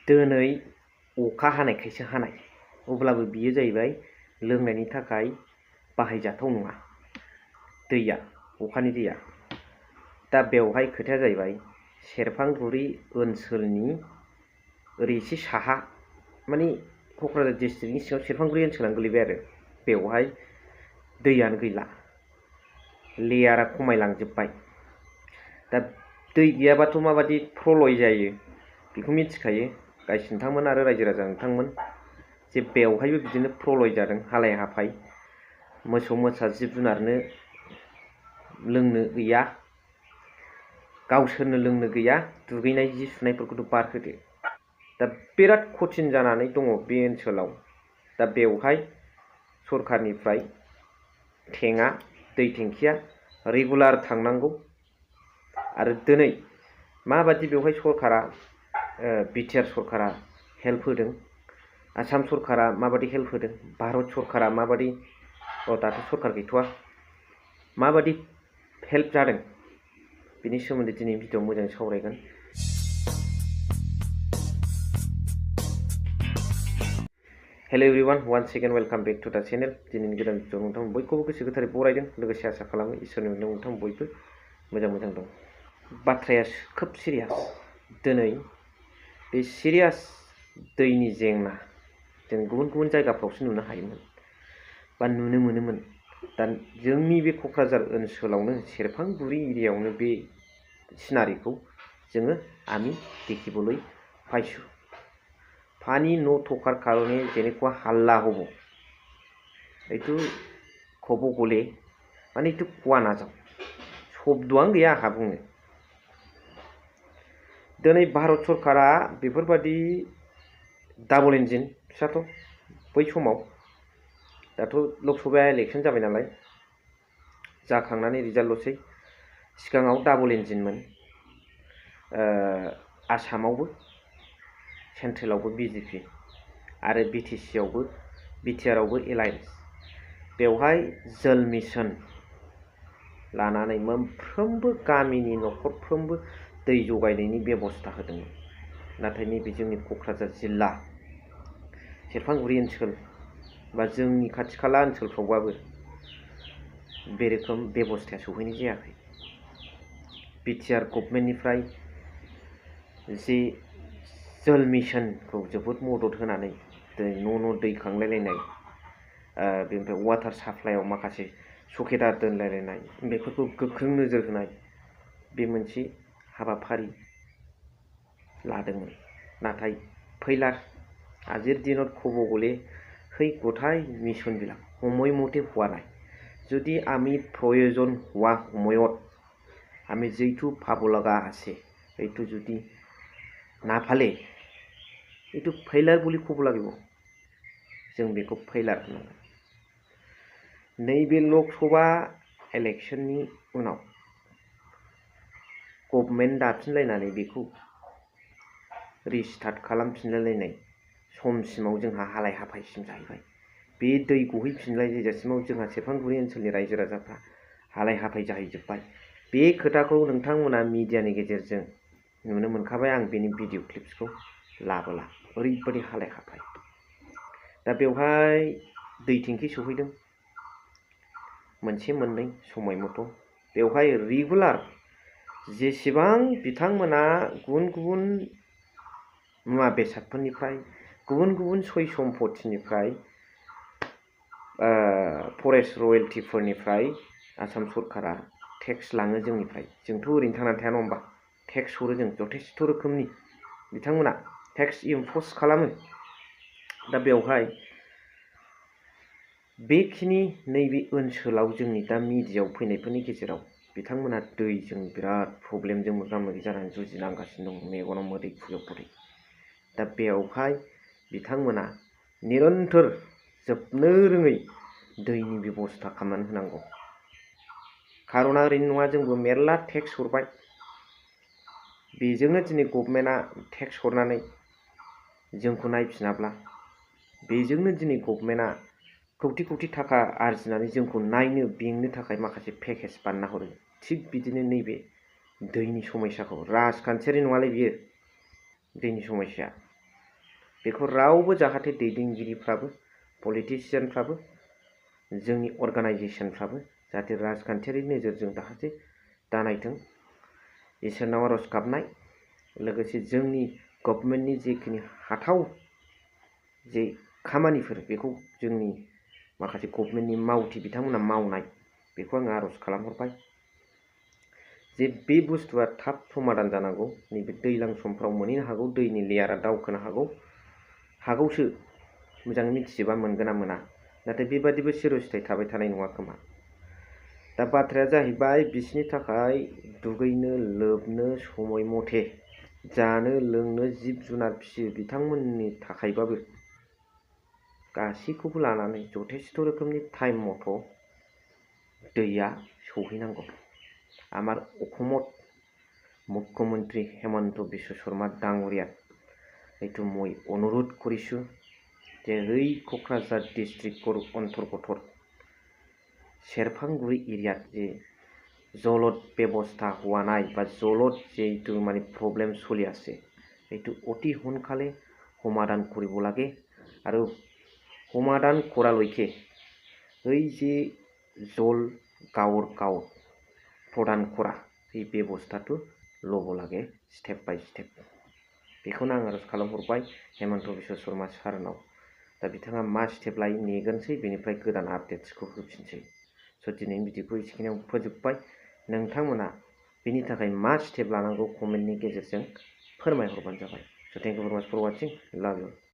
दिनै अखा हानायखायसो हानाय अब्लाबो बियो जाहैबाय लोंनायनि थाखाय बाहायजाथाव नङा दैया अखानि दैया। दा बेवहाय खोथाया जाहैबाय सेरफांगुरि ओनसोलनि ओरै एसे साहा माने क'क्राझार डिस्ट्रिक्टनि सिङाव सेरफांगुरि ओनसोलानो गोलैबाय आरो बेवहाय दैयानो गैला लेयारा खमायलांजोब्बाय। दा दै गैयाबाथ' माबादि प्रलय जायो बेखौ मिथिखायो गायस नोंथांमोन आरो रायजो राजा नोंथांमोन जे बेवहायबो बिदिनो प्रलय जादों हालाय हाफाय मोसौ मोसा जिब जुनारनो लोंनो गैया गावसोरनो लोंनो गैया दुगैनाय जि सुनायफोरखौथ' बाद होदो। दा बिराद कठिन जानानै दङ बे ओनसोलाव। दा बेवहाय सरखारनिफ्राय टेङा दै टेंकिया रेगुलार थांनांगौ आरो दिनै माबादि बेवहाय सरकारा बिटिआर सरकारा हेल्प होदों आसाम सरकारा माबादि हेल्प होदों भारत सरकारा माबादि दाथ' सरकार गैथ'वा माबादि हेल्प जादों बिनि सोमोन्दै दिनै भिडिअ'आव मोजाङै सावरायगोन। Hello everyone once again welcome back to the channel. दिनैनि गोदान भिडिअ'आव नोंथां बयखौबो गोसो गोथारै बरायदों लोगोसे आसा खालामो इसोरनि अननायाव नोंथां बयबो मोजां दं। बाथ्राया खोब सिरियास। दिनै बे सिरियास दैनि जेंना जों गुबुन जायगाफ्रावसो नुनो हायोमोन बा नुनो मोनोमोन। दा जोंनि बे क'क्राझार ओनसोलावनो सेरफांगुरि एरियायावनो बे सिनारिखौ जोङो আমি দেখিবলৈ পাইছোঁ। পানী নথকাৰ কাৰণে যেনেকুৱা হাল্লা হ'ব এইটো ক'ব গ'লে মানে এইটো কোৱা নাযাওঁ शब्दआनो गैया आंहा बुंनो। दिनै भारत सरकारा बेफोरबादि डाबल इन्जिन फिसाथ' बै समाव दाथ' लकसभाया इलेक्सन जाबाय नालाय जाखांनानै रिजाल्टल'सै सिगाङाव डाबल इन्जिनमोन आसामावबो सेन्ट्रेलावबो बिजेपि आरो बिटिसिआवबो बिटिआरआवबो एलायन्स बेवहाय जल मिशन लानानै मोनफ्रोमबो गामिनि न'खरफ्रोमबो दै जगायनायनि बेबस्था होदोंमोन। नाथाय नैबे जोंनि क'क्राझार जिल्ला सेरफांगुरि ओनसोल बा जोंनि खाथि खाला ओनसोलफ्रावबाबो बे रोखोम बेबस्थाया सौहैनाय जायाखै। बिटिआर गभर्नमेन्टनिफ्राय जे जल मिशनखौ जोबोद मदद होनानै दिनै न' दै खांलायलायनाय बेनिफ्राय वाटार साप्लाइआव माखासे सकेदार दोनलायलायनाय बेफोरखौ गोख्रों नोजोर होनाय बे मोनसे हाबाफारि लादोंमोन। नाथाय फैलार আজিৰ দিনত ক'ব গ'লে সেই গোটাই মিছনবিলাক সময়মতে হোৱা নাই। যদি আমি প্ৰয়োজন হোৱা সময়ত আমি যিটো পাব লগা আছে এইটো যদি নাপালে এইটো ফেইলাर বুলি ক'ব লাগিব। जों बेखौ फैलार होनांगोन। नैबे लकसभा इलेक्शननि उनाव गभर्नमेन्ट दाफिनलायनानै बेखौ रिस्टार्ट खालामफिनलायलायनाय समसिमाव जोंहा हालाय हाफायसिम जाहैबाय। बे दै गहैफिनलाय जाजासिमाव जोंहा सेरफांगुरि ओनसोलनि रायजो राजाफ्रा हालाय हाफाय जाहैजोब्बाय। बे खोथाखौ नोंथांमोना मिडियानि गेजेरजों नुनो मोनखाबाय। आं बेनि भिडिअ क्लिप्सखौ लाबोला ओरैबादि हालाय हाफाय। दा बेवहाय दै टेंकि सौहैदों मोनसे मोननै समय मथ' बेवहाय रेगुलार जेसेबां बिथांमोना गुबुन मुवा बेसादफोरनिफ्राय गुबुन सय सम्पथिनिफ्राय फरेस्ट रयेल्टिफोरनिफ्राय आसाम सरकारा टेक्स लाङो जोंनिफ्राय। जोंथ' ओरैनो थांनानै थाया नङा होमबा टेक्स हरो जों जथेस्थ' रोखोमनि बिथांमोना टेक्स इम्प'ज खालामो। दा बेवहाय बेखिनि नैबे ओनसोलाव जोंनि दा मिडियायाव फैनायफोरनि गेजेराव बिथांमोना दैजों बिराद प्रब्लेमजों मोगा मोगि जानानै जुजिनांगासिनो दं मेगनाव मोदै खुगायाव खुदै। दा बेवहाय बिथांमोना निरन्तर जोबनो रोङै दैनि बेबस्था खालामनानै होनांगौ। खारना ओरैनो नङा जोंबो मेरला टेक्स हरबाय बेजोंनो दिनै गभर्नमेन्टआ टेक्स हरनानै जोंखौ नायफिनाब्ला बेजोंनो दिनै गभर्नमेन्टआ कौटि थाखा आरजिनानै जोंखौ नायनो बेंनो थाखाय माखासे पेकेज बानायना हरो। थिग बिदिनो नैबे दैनि समस्याखौ राजखान्थियारि नङालै बियो दैनि समस्या बेखौ रावबो जाहाथे दैदेनगिरिफ्राबो पलिटिशियानफ्राबो जोंनि अर्गानाइजेसनफ्राबो जाहाथे राजखान्थियारि नोजोरजों जाहाथे दानायथों। इसोरनाव आरज गाबनाय लोगोसे जोंनि गभर्नमेन्टनि जेखिनि हाथाव जे खामानिफोर बेखौ जोंनि माखासे गभर्नमेन्टनि मावथि बिथांमोना मावनाय बेखौ आङो आरज खालामहरबाय जे बे बुस्थुआ थाब समाधान जानांगौ। नैबे दैज्लां समफ्राव मोनहैनो हागौ, दैनि लेयारा दावखोनो हागौसो मोजाङै मिथिजोबा मोनगोन ना मोना, नाथाय बेबादिबो चिरस्थाय थाबाय थानाय नङा खोमा। दा बाथ्राया जाहैबाय बिसिनि थाखाय दुगैनो लोबनो समय मथे जानो लोंनो जिब जुनार फिसियो बिथांमोननि थाखायबाबो गासैखौबो लानानै जथेस्थ रोखोमनि टाइम मथ' दैया सौहैनांगौ। আমার অসমত মুখ্যমন্ত্ৰী হেমন্ত বিশ্ব শৰ্মা ডাঙৰীয়াক এইটো মই অনুৰোধ কৰিছোঁ যে এই क'क्राझार डिस्ट्रिक्टर अन्तर्गत सेरफांगुरि एरियात जे जलद व्यवस्था হোৱা নাই বা জলদ যেইটো মানে প্ৰব্লেম চলি আছে এইটো অতি সোনকালে সমাধান কৰিব লাগে আৰু সমাধান কৰালৈকে এই যে জল গাঁৱৰ গাঁৱত प्रदान करा এই बेबस्थाखौ ল'ব লাগে स्टेप बाय स्टेप। बेखौनो आं आरज खालामहरबाय हेमন্ত बिश्व शर्मा सारनाव। दा बिथाङा मा स्टेप लायो नेगोनसै, बेनिफ्राय गोदान आपडेट्सखौ होफिनसै। स' दिनैनि भिडिअखौ एसेखिनियाव फोजोबबाय। नोंथांमोना बेनि थाखाय मा स्टेप लानांगौ कमेन्टनि गेजेरजों फोरमायहरबानो जाबाय। स' थेंक इउ भेरि माच फर वाचिं। लाभ इउ।